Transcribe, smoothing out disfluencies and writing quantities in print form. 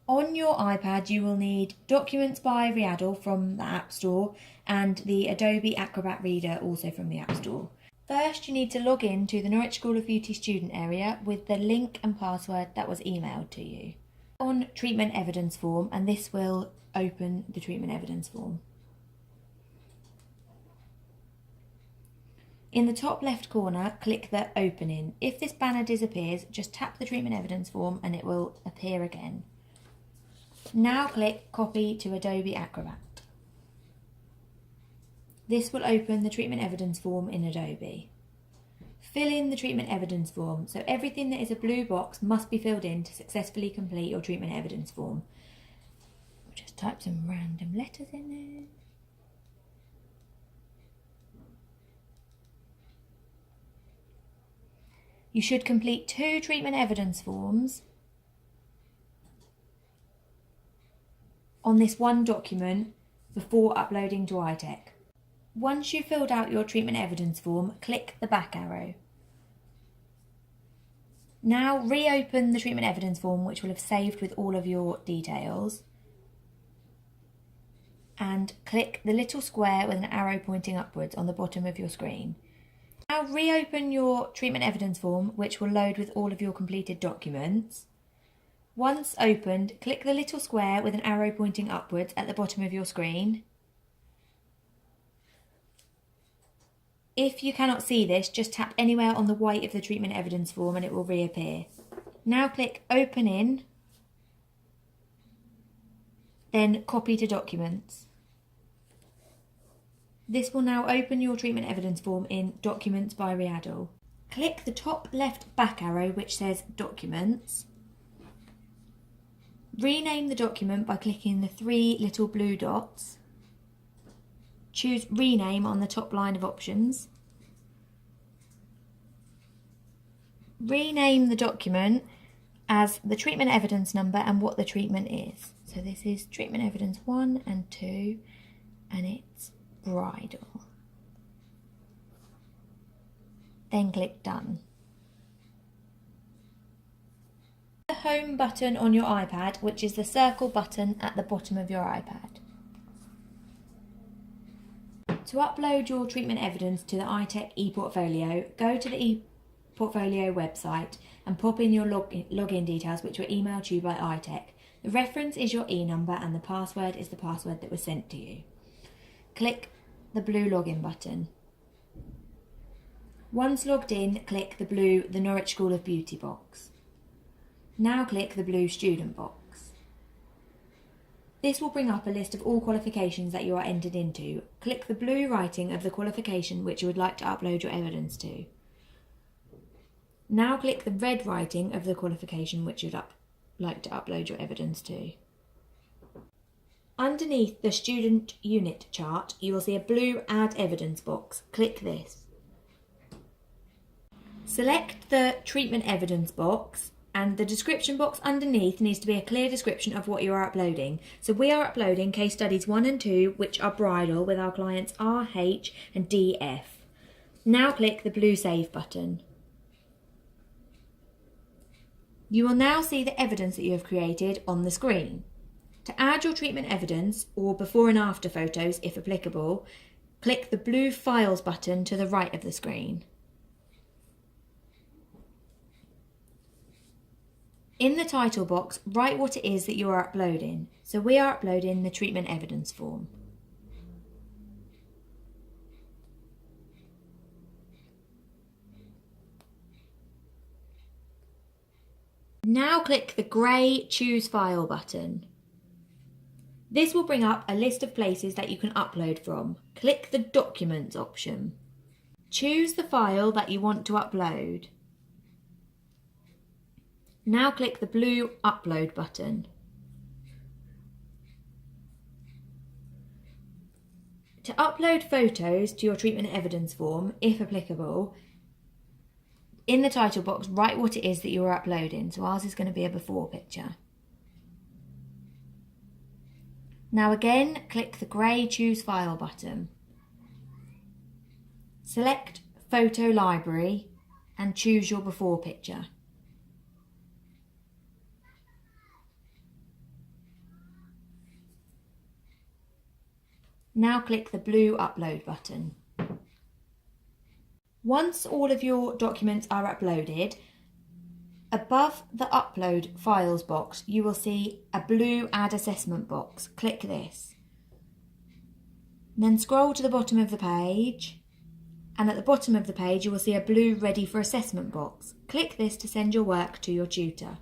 On your iPad, you will need Documents by Riaddle from the App Store and the Adobe Acrobat Reader also from the App Store. First, you need to log in to the Norwich School of Beauty student area with the link and password that was emailed to you. On Treatment Evidence Form, and this will open the Treatment Evidence Form. In the top left corner, click the Open In. If this banner disappears, just tap the Treatment Evidence Form and it will appear again. Now click Copy to Adobe Acrobat. This will open the Treatment Evidence Form in Adobe. Fill in the Treatment Evidence Form, so everything that is a blue box must be filled in to successfully complete your Treatment Evidence Form. We'll just type some random letters in there. You should complete 2 treatment evidence forms on this one document before uploading to ITEC. Once you've filled out your treatment evidence form, click the back arrow. Now reopen the treatment evidence form, which will have saved with all of your details, and click the little square with an arrow pointing upwards on the bottom of your screen. Now reopen your treatment evidence form, which will load with all of your completed documents. Once opened, click the little square with an arrow pointing upwards at the bottom of your screen. If you cannot see this, just tap anywhere on the white of the treatment evidence form and it will reappear. Now click Open In, then Copy to Documents. This will now open your treatment evidence form in Documents by Riaddle. Click the top left back arrow which says Documents. Rename the document by clicking the 3 little blue dots. Choose Rename on the top line of options. Rename the document as the treatment evidence number and what the treatment is. So this is treatment evidence 1 and 2 and it's bridal. Then click Done. The Home button on your iPad, which is the circle button at the bottom of your iPad. To upload your treatment evidence to the ITEC ePortfolio, go to the ePortfolio website and pop in your login details which were emailed to you by ITEC. The reference is your e-number and the password is the password that was sent to you. Click the blue login button. Once logged in, click the blue The Norwich School of Beauty box. Now click the blue Student box. This will bring up a list of all qualifications that you are entered into. Click the blue writing of the qualification which you would like to upload your evidence to. Now click the red writing of the qualification which you'd like to upload your evidence to. Underneath the student unit chart, you will see a blue Add Evidence box. Click this. Select the treatment evidence box, and the description box underneath needs to be a clear description of what you are uploading. So we are uploading case studies 1 and 2, which are bridal, with our clients RH and DF. Now click the blue Save button. You will now see the evidence that you have created on the screen. To add your treatment evidence, or before and after photos if applicable, click the blue Files button to the right of the screen. In the title box, write what it is that you are uploading. So we are uploading the treatment evidence form. Now click the grey Choose File button. This will bring up a list of places that you can upload from. Click the Documents option. Choose the file that you want to upload. Now click the blue Upload button. To upload photos to your treatment evidence form, if applicable, in the title box, write what it is that you are uploading. So ours is going to be a before picture. Now again, click the grey Choose File button. Select Photo Library and choose your before picture. Now click the blue upload button. Once all of your documents are uploaded, above the upload files box you will see a blue add assessment box. Click this. Then scroll to the bottom of the page, and at the bottom of the page you will see a blue ready for assessment box. Click this to send your work to your tutor.